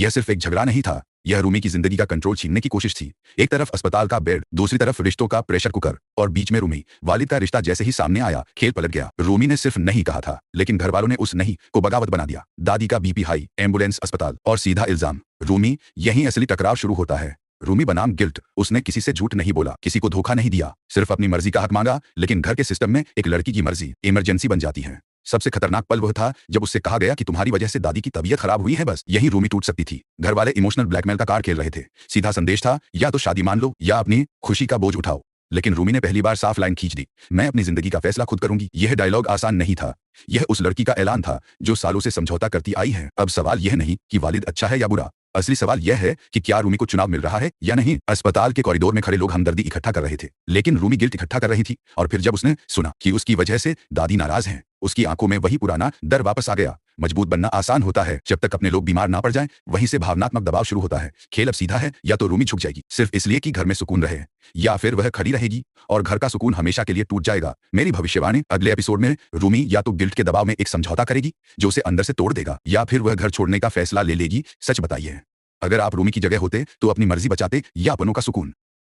यह सिर्फ एक झगड़ा नहीं था, यह रूमी की जिंदगी का कंट्रोल छीनने की कोशिश थी। एक तरफ अस्पताल का बेड, दूसरी तरफ रिश्तों का प्रेशर कुकर, और बीच में रूमी। वालिद का रिश्ता जैसे ही सामने आया, खेल पलट गया। रूमी ने सिर्फ नहीं कहा था, लेकिन घर वालों ने उस नहीं को बगावत बना दिया। दादी का बीपी हाई, एम्बुलेंस, अस्पताल, और सीधा इल्जाम रूमी। यहीं असली टकराव शुरू होता है। रूमी बनाम गिल्ट। उसने किसी से झूठ नहीं बोला, किसी को धोखा नहीं दिया, सिर्फ अपनी मर्जी का हक मांगा। लेकिन घर के सिस्टम में एक लड़की की मर्जी इमरजेंसी बन जाती है। सबसे खतरनाक पल वह था जब उससे कहा गया कि तुम्हारी वजह से दादी की तबीयत खराब हुई है। बस यही रूमी टूट सकती थी। घर वाले इमोशनल ब्लैकमेल का कार्ड खेल रहे थे। सीधा संदेश था, या तो शादी मान लो या अपनी खुशी का बोझ उठाओ। लेकिन रूमी ने पहली बार साफ लाइन खींच दी, मैं अपनी जिंदगी का फैसला खुद करूंगी। यह डायलॉग आसान नहीं था। यह उस लड़की का ऐलान था जो सालों से समझौता करती आई है। अब सवाल यह नहीं कि वालिद अच्छा है या बुरा, असली सवाल यह है कि क्या रूमी को चुनाव मिल रहा है या नहीं। अस्पताल के कॉरिडोर में खड़े लोग हमदर्दी इकट्ठा कर रहे थे, लेकिन रूमी गिल्ट इकट्ठा कर रही थी। और फिर जब उसने सुना कि उसकी वजह से दादी नाराज हैं, उसकी आंखों में वही पुराना डर वापस आ गया। मजबूत बनना आसान होता है जब तक अपने लोग बीमार ना पड़ जाएं, वहीं से भावनात्मक दबाव शुरू होता है। खेल अब सीधा है, या तो रूमी झुक जाएगी सिर्फ इसलिए कि घर में सुकून रहे, या फिर वह खड़ी रहेगी और घर का सुकून हमेशा के लिए टूट जाएगा। मेरी भविष्यवाणी, अगले एपिसोड में रूमी या तो गिल्ट के दबाव में एक समझौता करेगी जो उसे अंदर से तोड़ देगा, या फिर वह घर छोड़ने का फैसला ले लेगी। सच बताइए, अगर आप रूमी की जगह होते तो अपनी मर्जी बचाते या अपनों का सुकून?